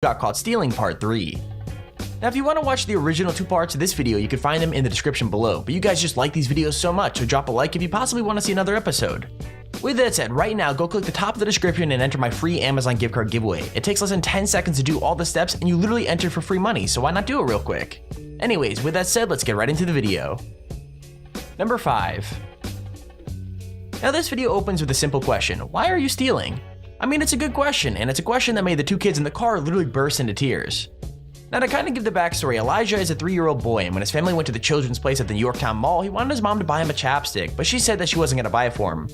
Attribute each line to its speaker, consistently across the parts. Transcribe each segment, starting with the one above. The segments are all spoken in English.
Speaker 1: got caught stealing part 3. Now if you want to watch the original 2 parts of this video, you can find them in the description below, but you guys just like these videos so much, so drop a like if you possibly want to see another episode. With that said, right now go click the top of the description and enter my free Amazon gift card giveaway. It takes less than 10 seconds to do all the steps and you literally enter for free money, so why not do it real quick? Anyways, with that said, let's get right into the video. Number 5. Now this video opens with a simple question: why are you stealing? I mean, it's a good question, and it's a question that made the 2 kids in the car literally burst into tears. Now to kind of give the backstory, Elijah is a 3-year-old boy, and when his family went to the children's place at the Yorktown Mall, he wanted his mom to buy him a chapstick, but she said that she wasn't going to buy it for him.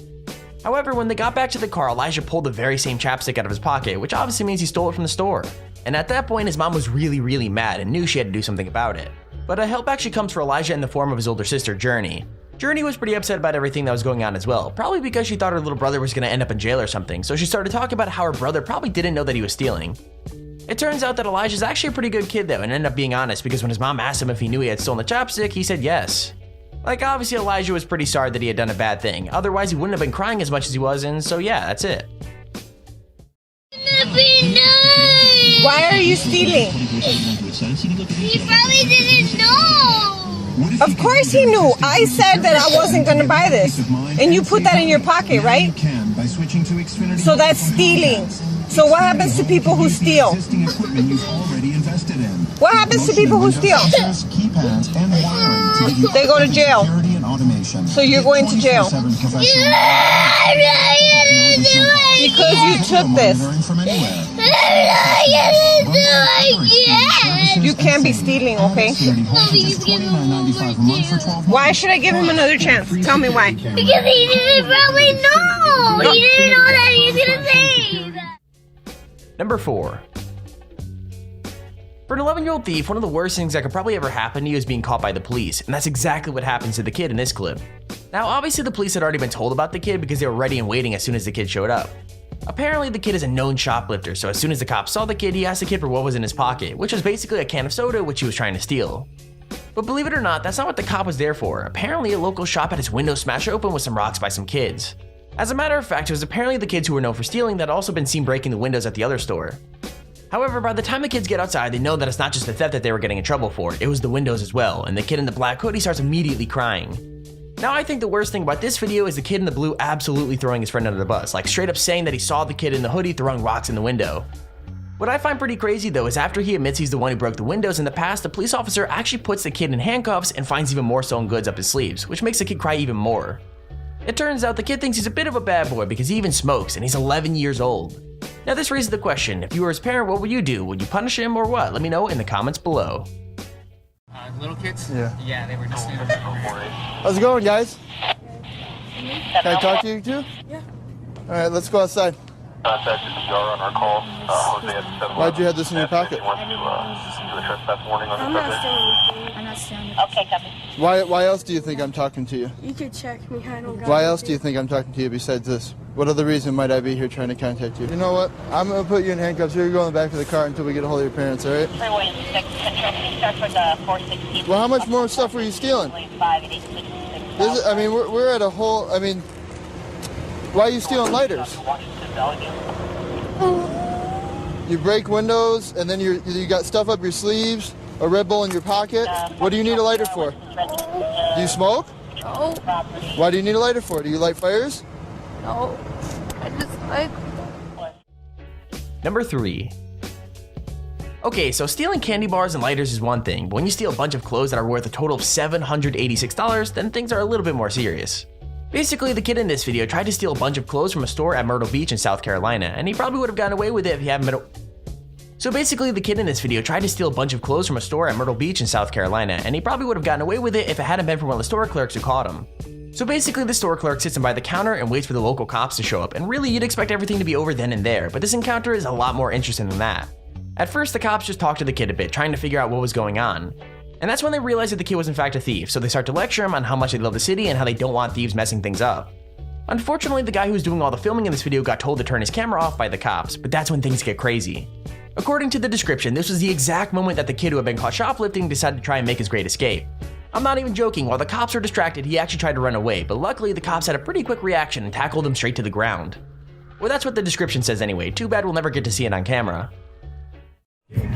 Speaker 1: However, when they got back to the car, Elijah pulled the very same chapstick out of his pocket, which obviously means he stole it from the store. And at that point, his mom was really mad and knew she had to do something about it. But help actually comes for Elijah in the form of his older sister, Journey. Journey was pretty upset about everything that was going on as well, probably because she thought her little brother was going to end up in jail or something, so she started talking about how her brother probably didn't know that he was stealing. It turns out that Elijah's actually a pretty good kid though, and ended up being honest because when his mom asked him if he knew he had stolen the chapstick, he said yes. Like, obviously Elijah was pretty sorry that he had done a bad thing, otherwise he wouldn't have been crying as much as he was, and so yeah, that's it.
Speaker 2: Why are you stealing?
Speaker 3: He probably didn't know.
Speaker 2: Of course he knew. I said that I wasn't going to buy this. And you put that in your pocket, right? So that's stealing. So what happens to people who steal? What happens to people who steal? They go to jail. So you're going to jail. Because you took this. You can't be stealing, okay? Why should I give him another chance? Tell me why.
Speaker 3: Because he didn't probably know. He didn't know that he was going to say that.
Speaker 1: Number 4. For an 11-year-old thief, one of the worst things that could probably ever happen to you is being caught by the police, and that's exactly what happens to the kid in this clip. Now obviously the police had already been told about the kid because they were ready and waiting as soon as the kid showed up. Apparently the kid is a known shoplifter, so as soon as the cops saw the kid, he asked the kid for what was in his pocket, which was basically a can of soda which he was trying to steal. But believe it or not, that's not what the cop was there for. Apparently a local shop had its window smashed open with some rocks by some kids. As a matter of fact, it was apparently the kids who were known for stealing that had also been seen breaking the windows at the other store. However, by the time the kids get outside, they know that it's not just the theft that they were getting in trouble for, it was the windows as well, and the kid in the black hoodie starts immediately crying. Now I think the worst thing about this video is the kid in the blue absolutely throwing his friend under the bus, like straight up saying that he saw the kid in the hoodie throwing rocks in the window. What I find pretty crazy though is after he admits he's the one who broke the windows in the past, the police officer actually puts the kid in handcuffs and finds even more stolen goods up his sleeves, which makes the kid cry even more. It turns out the kid thinks he's a bit of a bad boy because he even smokes and he's 11 years old. Now this raises the question, if you were his parent, what would you do? Would you punish him or what? Let me know in the comments below.
Speaker 4: Little kids?
Speaker 5: Yeah.
Speaker 4: They were just in
Speaker 5: How's it going, guys? Can I talk to you too?
Speaker 2: Yeah.
Speaker 5: All right, let's go outside.
Speaker 6: Contact the DR on our call. Jose at 7.
Speaker 5: Why'd you have this in your pocket?
Speaker 6: Do a trespass warning on the subject.
Speaker 7: I'm not stealing.
Speaker 3: Okay, copy.
Speaker 5: Why else do you think I'm talking to you?
Speaker 7: You could check me. I don't got
Speaker 5: Why else do you think I'm talking to you besides this? What other reason might I be here trying to contact you? You know what? I'm gonna put you in handcuffs. You're gonna go in the back of the car until we get a hold of your parents, all right?
Speaker 3: Freeway 6 Central. Please start for the 416.
Speaker 5: Well, how much more stuff were you stealing?
Speaker 3: 586.
Speaker 5: This is, I mean, we're at a whole. I mean, why are you stealing lighters? You break windows and then you got stuff up your sleeves, a Red Bull in your pocket. What do you need a lighter for? Do you smoke?
Speaker 7: No.
Speaker 5: Why do you need a lighter for? Do you light fires?
Speaker 7: No. I just like.
Speaker 1: Number 3. Okay, so stealing candy bars and lighters is one thing, but when you steal a bunch of clothes that are worth a total of $786, then things are a little bit more serious. Basically, the kid in this video tried to steal a bunch of clothes from a store at Myrtle Beach in South Carolina, and he probably would have gotten away with it if he hadn't been So basically, the kid in this video tried to steal a bunch of clothes from a store at Myrtle Beach in South Carolina, and he probably would have gotten away with it if it hadn't been for one of the store clerks who caught him. So basically, the store clerk sits him by the counter and waits for the local cops to show up, and really you'd expect everything to be over then and there, but this encounter is a lot more interesting than that. At first, the cops just talk to the kid a bit, trying to figure out what was going on. And that's when they realize that the kid was in fact a thief, so they start to lecture him on how much they love the city and how they don't want thieves messing things up. Unfortunately, the guy who was doing all the filming in this video got told to turn his camera off by the cops, but that's when things get crazy. According to the description, this was the exact moment that the kid who had been caught shoplifting decided to try and make his great escape. I'm not even joking, while the cops were distracted, he actually tried to run away, but luckily the cops had a pretty quick reaction and tackled him straight to the ground. Well, that's what the description says anyway, too bad we'll never get to see it on camera.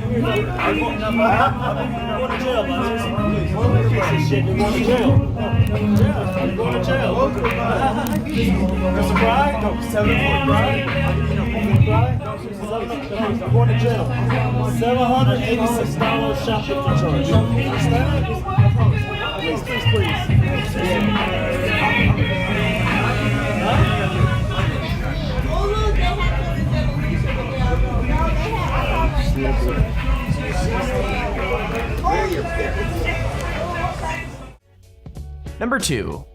Speaker 8: $786 shoplifting charge. Understand? Please.
Speaker 1: Number 2.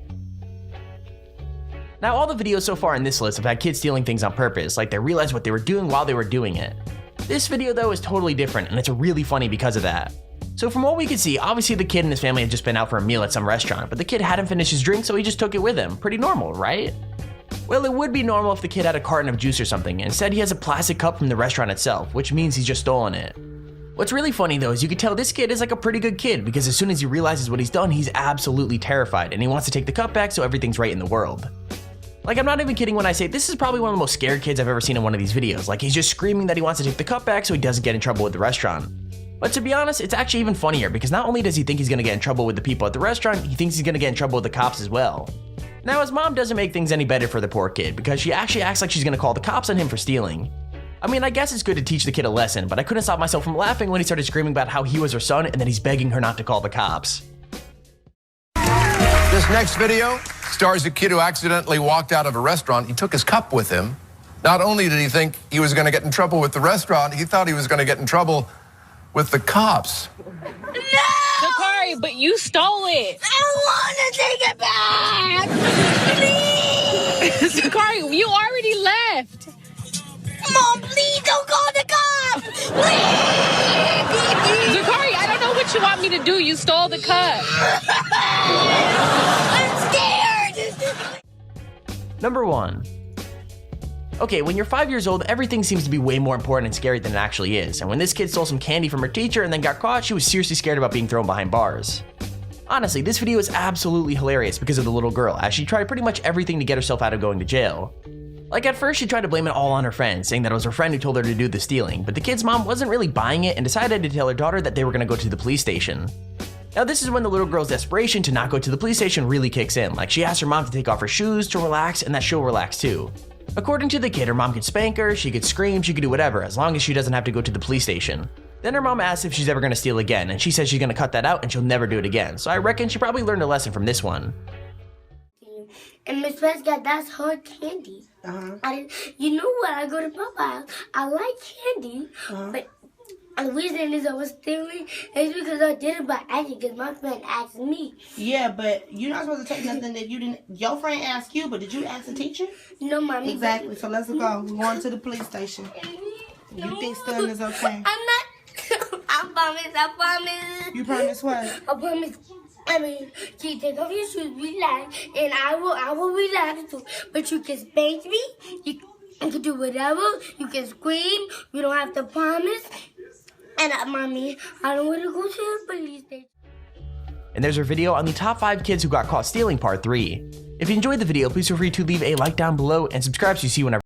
Speaker 1: Now, all the videos so far in this list have had kids stealing things on purpose, like they realized what they were doing while they were doing it. This video though is totally different, and it's really funny because of that. So from what we could see, obviously the kid and his family had just been out for a meal at some restaurant, but the kid hadn't finished his drink, so he just took it with him. Pretty normal, right? Well, it would be normal if the kid had a carton of juice or something. Instead, he has a plastic cup from the restaurant itself, which means he's just stolen it. What's really funny though is you can tell this kid is like a pretty good kid, because as soon as he realizes what he's done, he's absolutely terrified and he wants to take the cup back so everything's right in the world. Like, I'm not even kidding when I say this is probably one of the most scared kids I've ever seen in one of these videos. Like, he's just screaming that he wants to take the cup back so he doesn't get in trouble with the restaurant. But to be honest, it's actually even funnier because not only does he think he's gonna get in trouble with the people at the restaurant, he thinks he's gonna get in trouble with the cops as well. Now, his mom doesn't make things any better for the poor kid because she actually acts like she's gonna call the cops on him for stealing. I mean, I guess it's good to teach the kid a lesson, but I couldn't stop myself from laughing when he started screaming about how he was her son and then he's begging her not to call the cops.
Speaker 9: This next video stars a kid who accidentally walked out of a restaurant. He took his cup with him. Not only did he think he was going to get in trouble with the restaurant, he thought he was going to get in trouble with the cops.
Speaker 3: No!
Speaker 10: Zakari, but you stole it.
Speaker 3: I want to take it back! Please!
Speaker 10: Zakari, you already left.
Speaker 3: Mom, please don't call the cops! Please!
Speaker 10: Zakari, I don't know what you want me to do. You stole the cup.
Speaker 3: I'm scared!
Speaker 1: Number 1. Okay, when you're 5 years old, everything seems to be way more important and scary than it actually is, and when this kid stole some candy from her teacher and then got caught, she was seriously scared about being thrown behind bars. Honestly, this video is absolutely hilarious because of the little girl, as she tried pretty much everything to get herself out of going to jail. Like, at first she tried to blame it all on her friend, saying that it was her friend who told her to do the stealing, but the kid's mom wasn't really buying it and decided to tell her daughter that they were gonna go to the police station. Now, this is when the little girl's desperation to not go to the police station really kicks in. Like, she asks her mom to take off her shoes to relax and that she'll relax too. According to the kid, her mom could spank her, she could scream, she could do whatever, as long as she doesn't have to go to the police station. Then her mom asks if she's ever gonna steal again, and she says she's gonna cut that out and she'll never do it again. So I reckon she probably learned a lesson from this one.
Speaker 3: And Miss Prescott, that's her candy. You know what? I go to Popeyes. I like candy, but the reason is I was stealing is because I did it by accident because my friend asked me.
Speaker 11: Yeah, but you're not supposed to take nothing that you didn't. Your friend asked you, but did you ask the teacher?
Speaker 3: No, Mommy.
Speaker 11: Exactly. So let's go. We're going to the police station. You think stealing is okay?
Speaker 3: I'm not. I promise.
Speaker 11: You promise what?
Speaker 3: I promise. I mean, you take off your shoes, relax, and I will relax too. But you can spank me. You can do whatever. You can scream. You don't have to promise. And Mommy, I don't want to go to the police station.
Speaker 1: And there's our video on the top 5 kids who got caught stealing part 3. If you enjoyed the video, please feel free to leave a like down below and subscribe so you see whenever